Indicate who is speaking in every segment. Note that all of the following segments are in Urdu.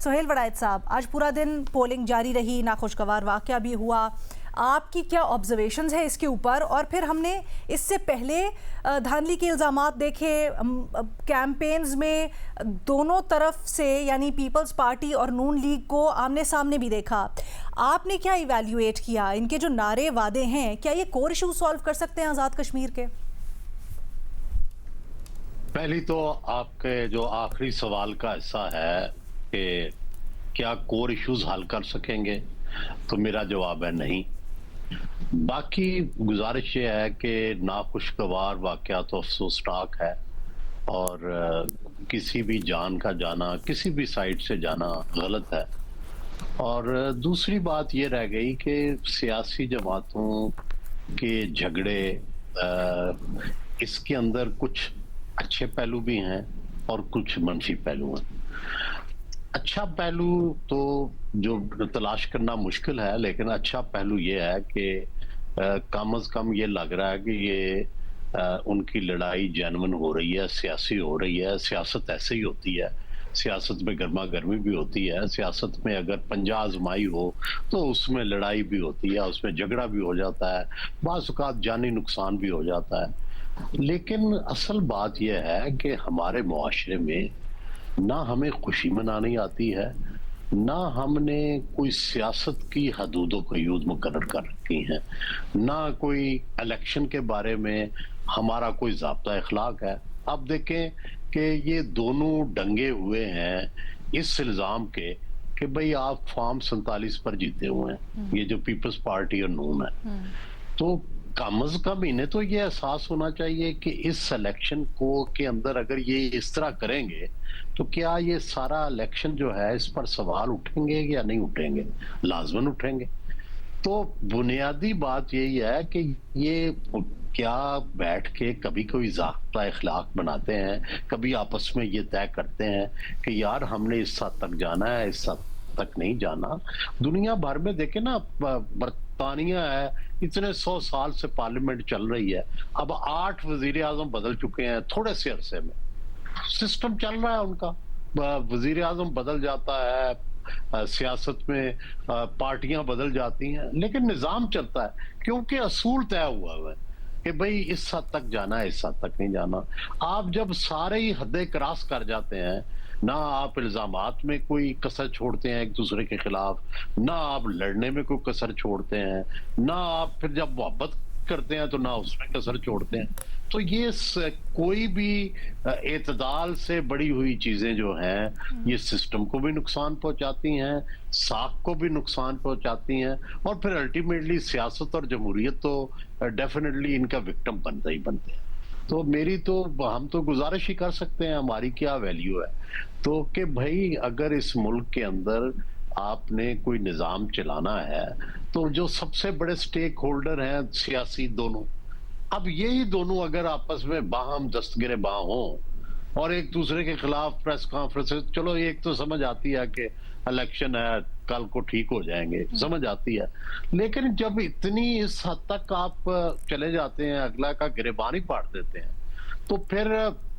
Speaker 1: سہیل وڑائد صاحب، آج پورا دن پولنگ جاری رہی، ناخوشگوار واقعہ بھی ہوا، آپ کی کیا آبزرویشنز ہیں اس کے اوپر؟ اور پھر ہم نے اس سے پہلے دھاندلی کے الزامات دیکھے، کیمپینز میں دونوں طرف سے یعنی پیپلز پارٹی اور نون لیگ کو آمنے سامنے بھی دیکھا۔ آپ نے کیا ایویلیویٹ کیا؟ ان کے جو نعرے وعدے ہیں، کیا یہ کور ایشو سالو کر سکتے ہیں آزاد کشمیر کے؟
Speaker 2: پہلی تو آپ کے جو آخری سوال کا حصہ ہے کہ کیا کور ایشوز حل کر سکیں گے، تو میرا جواب ہے نہیں۔ باقی گزارش یہ ہے کہ ناخوشگوار واقعات تو افسوسناک ہے، اور کسی بھی جان کا جانا، کسی بھی سائڈ سے جانا غلط ہے۔ اور دوسری بات یہ رہ گئی کہ سیاسی جماعتوں کے جھگڑے، اس کے اندر کچھ اچھے پہلو بھی ہیں اور کچھ منفی پہلو ہیں۔ اچھا پہلو تو جو تلاش کرنا مشکل ہے، لیکن اچھا پہلو یہ ہے کہ کم از کم یہ لگ رہا ہے کہ یہ ان کی لڑائی جینون ہو رہی ہے، سیاسی ہو رہی ہے۔ سیاست ایسے ہی ہوتی ہے، سیاست میں گرما گرمی بھی ہوتی ہے، سیاست میں اگر پنجہ آزمائی ہو تو اس میں لڑائی بھی ہوتی ہے، اس میں جھگڑا بھی ہو جاتا ہے، بعض اوقات جانی نقصان بھی ہو جاتا ہے۔ لیکن اصل بات یہ ہے کہ ہمارے معاشرے میں نہ ہمیں خوشی منانی آتی ہے، نہ ہم نے کوئی سیاست کی حدود و قیود مقرر کر رکھی ہیں، نہ کوئی الیکشن کے بارے میں ہمارا کوئی ضابطہ اخلاق ہے۔ اب دیکھیں کہ یہ دونوں ڈنگے ہوئے ہیں اس الزام کے کہ بھئی آپ فارم 47 پر جیتے ہوئے ہیں، یہ جو پیپلز پارٹی اور نون ہے۔ تو کم از کم انہیں تو یہ احساس ہونا چاہیے کہ اس الیکشن کو کے اندر اگر یہ اس طرح کریں گے تو کیا یہ سارا الیکشن جو ہے اس پر سوال اٹھیں گے یا نہیں اٹھیں گے؟ لازماً اٹھیں گے۔ تو بنیادی بات یہی ہے کہ یہ کیا بیٹھ کے کبھی کوئی ضابطہ اخلاق بناتے ہیں، کبھی آپس میں یہ طے کرتے ہیں کہ یار ہم نے اس حد تک جانا ہے، اس حد تک نہیں جانا۔ دنیا بھر میں دیکھیں نا، برطانیہ ہے، اتنے 100 سال سے پارلیمنٹ چل رہی ہے، اب 8 وزیر اعظم بدل چکے ہیں تھوڑے سے عرصے میں۔ سسٹم چل رہا ہے ان کا، وزیر اعظم بدل جاتا ہے، سیاست میں پارٹیاں بدل جاتی ہیں، لیکن نظام چلتا ہے کیونکہ اصول طے ہوا ہے کہ بھئی اس حد تک جانا ہے، اس حد تک نہیں جانا۔ آپ جب سارے ہی حدیں کراس کر جاتے ہیں، نہ آپ الزامات میں کوئی کسر چھوڑتے ہیں ایک دوسرے کے خلاف، نہ آپ لڑنے میں کوئی کسر چھوڑتے ہیں، نہ آپ پھر جب محبت کرتے ہیں تو نہ اس میں کسر چھوڑتے ہیں، تو یہ کوئی بھی اعتدال سے بڑی ہوئی چیزیں جو ہیں یہ سسٹم کو بھی نقصان پہنچاتی ہیں، ساکھ کو بھی نقصان پہنچاتی ہیں، اور پھر الٹیمیٹلی سیاست اور جمہوریت تو ڈیفینیٹلی ان کا وکٹم بنتے ہی بنتے ہیں۔ تو ہم تو گزارش ہی کر سکتے ہیں، ہماری کیا ویلیو ہے تو کہ بھائی اگر اس ملک کے اندر آپ نے کوئی نظام چلانا ہے تو جو سب سے بڑے سٹیک ہولڈر ہیں سیاسی دونوں، اب یہی دونوں اگر آپس میں باہم دستگرے باہ ہوں اور ایک دوسرے کے خلاف پریس کانفرنس، چلو ایک تو سمجھ آتی ہے کہ الیکشن ہے کل کو ٹھیک ہو جائیں گے، سمجھ آتی ہے، لیکن جب اتنی اس حد تک آپ چلے جاتے ہیں، اگلا کا گریبان ہی پاٹ دیتے ہیں، تو پھر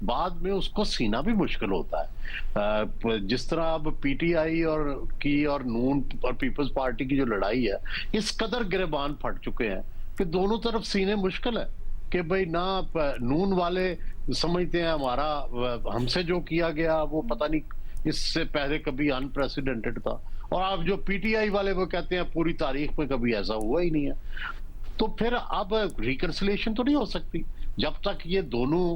Speaker 2: بعد میں اس کو سینا بھی مشکل ہوتا ہے۔ جس طرح اب پی ٹی آئی اور نون اور پیپلز پارٹی کی جو لڑائی ہے، اس قدر گریبان پھٹ چکے ہیں کہ دونوں طرف سینے مشکل ہے کہ بھئی نہ نون والے سمجھتے ہیں ہم سے جو کیا گیا وہ پتہ نہیں اس سے پہلے کبھی انپریسیڈنٹڈ تھا، اور آپ جو پی ٹی آئی والے وہ کہتے ہیں پوری تاریخ میں کبھی ایسا ہوا ہی نہیں ہے۔ تو پھر اب ریکنسلیشن تو نہیں ہو سکتی جب تک یہ دونوں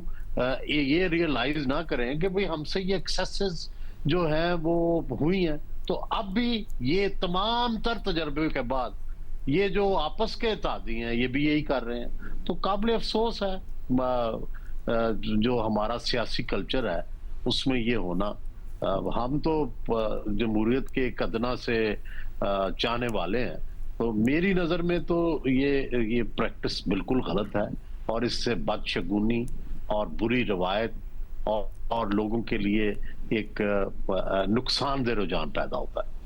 Speaker 2: یہ ریئلائز نہ کریں کہ بھئی ہم سے یہ ایکسیسز جو ہیں وہ ہوئی ہیں۔ تو اب بھی یہ تمام تر تجربے کے بعد یہ جو آپس کے اتحادی ہیں یہ بھی یہی کر رہے ہیں، تو قابل افسوس ہے جو ہمارا سیاسی کلچر ہے اس میں یہ ہونا۔ ہم تو جمہوریت کے ایک ادنا سے چاہنے والے ہیں، تو میری نظر میں تو یہ پریکٹس بالکل غلط ہے، اور اس سے بدشگونی اور بری روایت اور لوگوں کے لیے ایک نقصان دہ رجحان پیدا ہوتا ہے۔